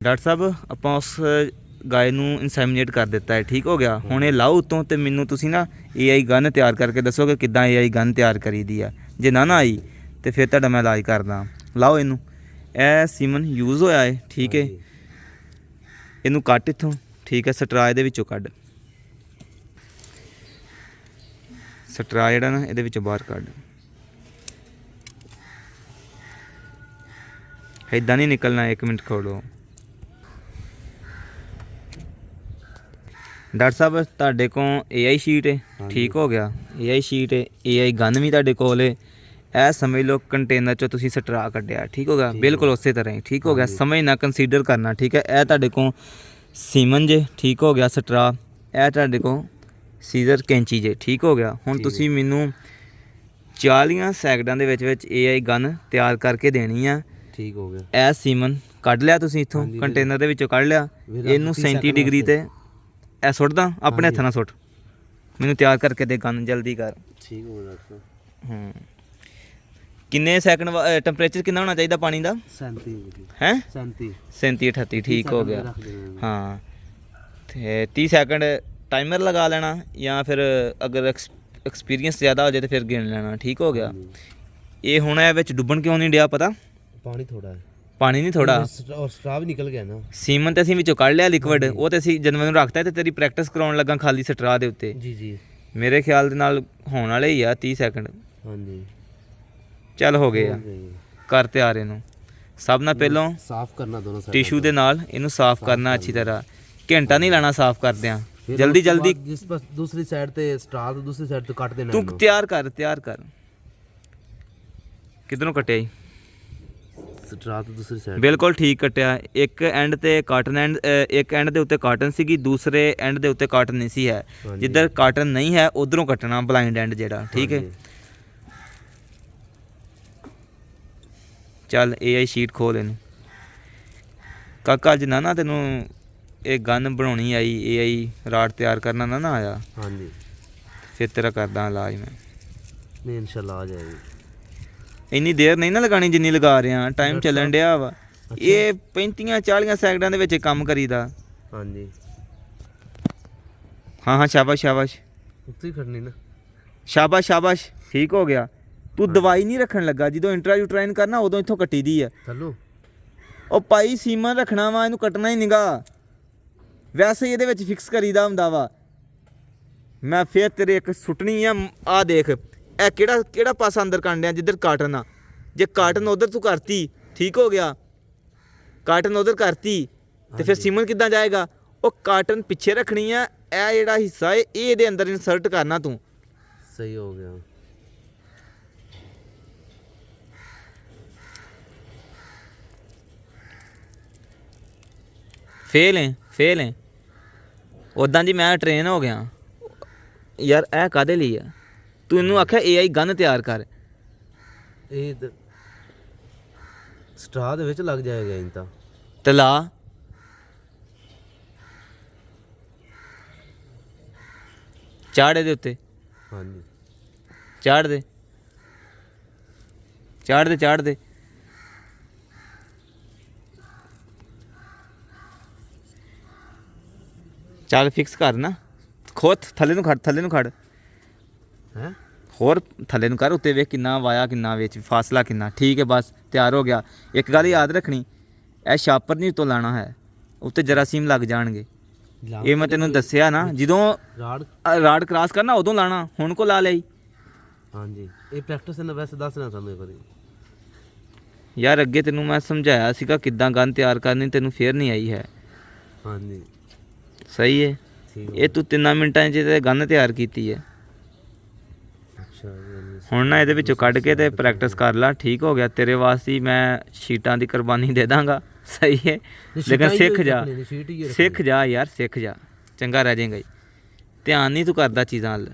Doctor ਸਾਹਿਬ ਆਪਾਂ ਉਸ ਗਾय ਨੂੰ ਇਨਸੈਮੀਨੇਟ ਕਰ ਦਿੱਤਾ ਹੈ, ਠੀਕ ਹੋ ਗਿਆ। ਹੁਣ ਇਹ ਲਾਓ ਉੱਤੋਂ ਅਤੇ ਮੈਨੂੰ ਤੁਸੀਂ ਨਾ AI ਗਨ ਤਿਆਰ ਕਰਕੇ ਦੱਸੋ ਕਿ ਕਿੱਦਾਂ AI ਗਨ ਤਿਆਰ ਕਰੀਦੀ ਆ। ਜੇ ਨਾ ਆਈ ਤਾਂ ਫਿਰ ਤੁਹਾਡਾ ਮੈਂ ਇਲਾਜ ਕਰਦਾ। ਲਾਓ ਇਹਨੂੰ। ਇਹ ਸੀਮਨ ਯੂਜ਼ ਹੋਇਆ ਹੈ, ਠੀਕ ਹੈ। ਇਹਨੂੰ ਕੱਟ ਇੱਥੋਂ, ਠੀਕ ਹੈ। ਸਟਰਾ ਇਹਦੇ ਵਿੱਚੋਂ ਕੱਢ, ਸਟਰਾ ਜਿਹੜਾ ਨਾ ਇਹਦੇ ਵਿੱਚੋਂ ਬਾਹਰ ਕੱਢ। ਇੱਦਾਂ ਨਹੀਂ ਨਿਕਲਣਾ, 1 ਮਿੰਟ ਖੋਲੋ। ਡਾਕਟਰ ਸਾਹਿਬ ਤੁਹਾਡੇ ਕੋਲ AI ਸ਼ੀਟ ਹੈ, ਠੀਕ ਹੋ ਗਿਆ। AI ਸ਼ੀਟ ਹੈ, AI ਗਨ ਵੀ ਤੁਹਾਡੇ ਕੋਲ ਹੈ। ਇਹ ਸਮਝ ਲਓ ਕੰਟੇਨਰ 'ਚੋਂ ਤੁਸੀਂ ਸਟਰਾ ਕੱਢਿਆ, ਠੀਕ ਹੋ ਗਿਆ। ਬਿਲਕੁਲ ਉਸੇ ਤਰ੍ਹਾਂ ਹੀ, ਠੀਕ ਹੋ ਗਿਆ। ਸਮਝ ਨਾ ਕੰਸੀਡਰ ਕਰਨਾ, ਠੀਕ ਹੈ। ਇਹ ਤੁਹਾਡੇ ਕੋਲ ਸੀਮਨ ਜੇ, ਠੀਕ ਹੋ ਗਿਆ। ਸਟਰਾ ਇਹ ਤੁਹਾਡੇ ਕੋਲ ਸੀਜ਼ਰ ਕੈਂਚੀ ਜੇ, ਠੀਕ ਹੋ ਗਿਆ। ਹੁਣ ਤੁਸੀਂ ਮੈਨੂੰ 40 ਸੈਕਿੰਡਾਂ ਦੇ ਵਿੱਚ AI ਗਨ ਤਿਆਰ ਕਰਕੇ ਦੇਣੀ ਆ, ਠੀਕ ਹੋ ਗਿਆ। ਇਹ ਸੀਮਨ ਕੱਢ ਲਿਆ ਤੁਸੀਂ ਇੱਥੋਂ ਕੰਟੇਨਰ ਦੇ ਵਿੱਚੋਂ ਕੱਢ ਲਿਆ। ਇਹਨੂੰ 37 ਡਿਗਰੀ 'ਤੇ ਇਹ ਸੁੱਟਦਾ, ਆਪਣੇ ਹੱਥਾਂ ਨਾਲ ਸੁੱਟ। ਮੈਨੂੰ ਤਿਆਰ ਕਰਕੇ ਦੇ ਗਨ, ਜਲਦੀ ਕਰ। ਠੀਕ ਹੋ ਗਿਆ। ਕਿੰਨੇ ਸੈਕਿੰਡ ਟੈਂਪਰੇਚਰ ਕਿੰਨਾ ਹੋਣਾ ਚਾਹੀਦਾ ਪਾਣੀ ਦਾ? 37 ਹੈ 37 38, ਠੀਕ ਹੋ ਗਿਆ। ਹਾਂ, ਅਤੇ 30 ਸੈਕਿੰਡ ਟਾਈਮਰ ਲਗਾ ਲੈਣਾ, ਜਾਂ ਫਿਰ ਅਗਰ ਐਕਸਪੀਰੀਅੰਸ ਜ਼ਿਆਦਾ ਹੋ ਜਾਏ ਤਾਂ ਫਿਰ ਗਿਣ ਲੈਣਾ, ਠੀਕ ਹੋ ਗਿਆ। ਇਹ ਹੁਣ ਇਹ ਵਿੱਚ ਡੁੱਬਣ ਕਿਉਂ ਨਹੀਂ ਡਿਆ ਪਤਾ? ਪਾਣੀ ਥੋੜਾ ਹੈ, ਪਾਣੀ ਨਹੀਂ ਥੋੜਾ, ਔਰ ਸਟਰਾ ਵੀ ਨਿਕਲ ਗਿਆ ਨਾ। ਸੀਮਨ ਤੇ ਅਸੀਂ ਵਿੱਚੋਂ ਕੱਢ ਲਿਆ ਲਿਕਵਿਡ, ਉਹ ਤੇ ਅਸੀਂ ਜਦੋਂ ਮੈਨੂੰ ਰੱਖਤਾ ਤੇ ਤੇਰੀ ਪ੍ਰੈਕਟਿਸ ਕਰਾਉਣ ਲੱਗਾ ਖਾਲੀ ਸਟਰਾ ਦੇ ਉੱਤੇ। ਜੀ ਮੇਰੇ ਖਿਆਲ ਦੇ ਨਾਲ ਹੋਣ ਵਾਲੇ ਹੀ ਆ 30 ਸੈਕਿੰਡ। ਹਾਂਜੀ ਚੱਲ ਹੋ ਗਏ ਆ। ਕਰ ਤਿਆਰ ਇਹਨੂੰ। ਸਭ ਨਾਲ ਪਹਿਲਾਂ ਸਾਫ਼ ਕਰਨਾ ਦੋਨੋਂ ਸਾਈਡ ਟਿਸ਼ੂ ਦੇ ਨਾਲ, ਇਹਨੂੰ ਸਾਫ਼ ਕਰਨਾ ਅੱਛੀ ਤਰ੍ਹਾਂ। ਘੰਟਾ ਨਹੀਂ ਲਾਣਾ ਸਾਫ਼ ਕਰਦਿਆਂ, ਜਲਦੀ ਜਲਦੀ। ਜਿਸ ਪਾਸ ਦੂਸਰੀ ਸਾਈਡ ਤੇ ਸਟਰਾ ਤੋਂ ਦੂਸਰੀ ਸਾਈਡ ਤੋਂ ਕੱਟ ਦੇਣਾ। ਤੂੰ ਤਿਆਰ ਕਰ ਕਿੱਧਰੋਂ ਕੱਟਿਆ ਜੀ? ਸਟਰਾ ਤੋਂ ਦੂਸਰੀ ਸਾਈਡ ਬਿਲਕੁਲ ਠੀਕ ਕੱਟਿਆ। ਇੱਕ ਐਂਡ ਤੇ ਕਾਟਨ ਐਂਡ, ਇੱਕ ਐਂਡ ਦੇ ਉੱਤੇ ਕਾਟਨ ਸੀਗੀ, ਦੂਸਰੇ ਐਂਡ ਦੇ ਉੱਤੇ ਕਾਟਨ ਨਹੀਂ ਸੀ ਹੈ। ਜਿੱਧਰ ਕਾਟਨ ਨਹੀਂ ਹੈ ਉਧਰੋਂ ਕੱਟਣਾ ਬਲਾਈਂਡ ਐਂਡ ਜਿਹੜਾ, ਠੀਕ ਹੈ। ਚੱਲ AI ਸ਼ੀਟ ਖੋਲ ਇਹਨੂੰ। ਕਾਕਾ ਅੱਜ ਨਾ ਤੈਨੂੰ ਇਹ ਗਨ ਬਣਾਉਣੀ ਆਈ, AI ਰਾਡ ਤਿਆਰ ਕਰਨਾ ਨਾ ਆਇਆ। ਹਾਂਜੀ ਫਿਰ ਤੇਰਾ ਕਰਦਾ ਇਲਾਜ ਮੈਂ। ਨਹੀਂ ਇਨਸ਼ਾਅੱਲਾ ਆ ਜਾਏਗੀ। ਇੰਨੀ ਦੇਰ ਨਹੀਂ ਨਾ ਲਗਾਉਣੀ ਜਿੰਨੀ ਲਗਾ ਰਿਹਾ, ਟਾਈਮ ਚੱਲਣ ਡਿਆ ਵਾ। ਇਹ 35-40 ਸੈਕਿੰਡਾਂ ਦੇ ਵਿੱਚ ਕੰਮ ਕਰੀਦਾ। ਹਾਂਜੀ ਹਾਂ ਸ਼ਾਬਾਸ਼ ਸ਼ਾਬਾਸ਼, ਉੱਥੇ ਹੀ ਖੜਨੀ ਨਾ। ਸ਼ਾਬਾਸ਼ ਸ਼ਾਬਾਸ਼, ਠੀਕ ਹੋ ਗਿਆ। ਤੂੰ ਦਵਾਈ ਨਹੀਂ ਰੱਖਣ ਲੱਗਾ, ਜਦੋਂ ਇੰਟਰਵਿਊ ਟ੍ਰੇਨ ਕਰਨਾ ਉਦੋਂ ਇੱਥੋਂ ਕੱਟੀ ਦੀ ਆ। ਚਲੋ ਉਹ ਭਾਈ ਸੀਮਾ ਰੱਖਣਾ ਵਾ, ਇਹਨੂੰ ਕੱਟਣਾ ਹੀ ਨੀਗਾ। ਵੈਸੇ ਹੀ ਇਹਦੇ ਵਿੱਚ ਫਿਕਸ ਕਰੀਦਾ ਹੁੰਦਾ ਵਾ। ਮੈਂ ਫਿਰ ਤੇਰੇ ਇੱਕ ਸੁੱਟਣੀ ਆ। ਆਹ ਦੇਖ, ਇਹ ਕਿਹੜਾ ਪਾਸਾ ਅੰਦਰ ਕਰਨ ਡਿਆ ਜਿੱਧਰ ਕਾਟਨ ਆ। ਜੇ ਕਾਟਨ ਉਧਰ ਤੂੰ ਕਰਤੀ, ਠੀਕ ਹੋ ਗਿਆ। ਕਾਟਨ ਉਧਰ ਕਰਤੀ ਤੇ ਫਿਰ ਸੀਮਨ ਕਿੱਦਾਂ ਜਾਏਗਾ? ਉਹ ਕਾਟਨ ਪਿੱਛੇ ਰੱਖਣੀ ਆ। ਇਹ ਜਿਹੜਾ ਹਿੱਸਾ ਹੈ ਇਹ ਇਹਦੇ ਅੰਦਰ ਇਨਸਰਟ ਕਰਨਾ ਤੂੰ। ਸਹੀ ਹੋ ਗਿਆ। ਫੇਲ ਹੈ ਉੱਦਾਂ ਜੀ। ਮੈਂ ਟ੍ਰੇਨ ਹੋ ਗਿਆ ਯਾਰ। ਇਹ ਕਾਹਦੇ ਲਈ ਆ? ਤੂੰ ਇਹਨੂੰ ਆਖਿਆ AI ਗਨ ਤਿਆਰ ਕਰ। ਇਹ ਸਟਰਾ ਦੇ ਵਿੱਚ ਲੱਗ ਜਾਏਗਾ ਇਹ ਤਾਂ। ਤੇ ਲਾ ਚਾੜ ਇਹਦੇ ਉੱਤੇ। ਹਾਂਜੀ ਚਾੜ ਦੇ। ਚੱਲ ਫਿਕਸ ਕਰ ਨਾ। ਖੋਤ ਥੱਲੇ ਨੂੰ ਖੜ ਹੈਂ। ਹੋਰ ਥੱਲੇ ਨੂੰ ਕਰ, ਉੱਤੇ ਵੇਖ ਕਿੰਨਾ ਵਾਇਆ, ਕਿੰਨਾ ਵਿੱਚ ਫਾਸਲਾ ਕਿੰਨਾ। ਠੀਕ ਹੈ ਬਸ ਤਿਆਰ ਹੋ ਗਿਆ। ਇੱਕ ਗੱਲ ਯਾਦ ਰੱਖਣੀ, ਇਹ ਸ਼ਾਪਰ ਨਹੀਂ ਉੱਤੋਂ ਲਾਣਾ ਹੈ, ਉੱਤੇ ਜਰਾਸੀਮ ਲੱਗ ਜਾਣਗੇ। ਇਹ ਮੈਂ ਤੈਨੂੰ ਦੱਸਿਆ ਨਾ, ਜਦੋਂ ਰਾਡ ਕ੍ਰਾਸ ਕਰਨਾ ਉਦੋਂ ਲਾਣਾ। ਹੁਣ ਕੋ ਲਾ ਲਈ। ਹਾਂਜੀ ਇਹ ਪ੍ਰੈਕਟਿਸ ਨੇ ਵੈਸੇ ਦੱਸਣਾ ਸਾਨੂੰ ਇੱਕ ਵਾਰੀ ਯਾਰ। ਅੱਗੇ ਤੈਨੂੰ ਮੈਂ ਸਮਝਾਇਆ ਸੀਗਾ ਕਿੱਦਾਂ ਗਨ ਤਿਆਰ ਕਰਨੀ, ਤੈਨੂੰ ਫੇਰ ਨਹੀਂ ਆਈ ਹੈ। ਹਾਂਜੀ ਸਹੀ ਹੈ। ਇਹ ਤੂੰ 3 ਮਿੰਟਾਂ 'ਚ ਤੇ ਗਨ ਤਿਆਰ ਕੀਤੀ ਹੈ। ਹੁਣ ਨਾ ਇਹਦੇ ਵਿੱਚੋਂ ਕੱਢ ਕੇ ਤੇ ਪ੍ਰੈਕਟਿਸ ਕਰ ਲਾ, ਠੀਕ ਹੋ ਗਿਆ। ਤੇਰੇ ਵਾਸਤੇ ਮੈਂ ਸ਼ੀਟਾਂ ਦੀ ਕੁਰਬਾਨੀ ਦੇ ਦਾਂਗਾ, ਸਹੀ ਹੈ। ਲੇਕਿਨ ਸਿੱਖ ਜਾ ਯਾਰ, ਸਿੱਖ ਜਾ, ਚੰਗਾ ਰਹਿ ਜਾਏਗਾ। ਧਿਆਨ ਨਹੀਂ ਤੂੰ ਕਰਦਾ ਚੀਜ਼ਾਂ ਵੱਲ।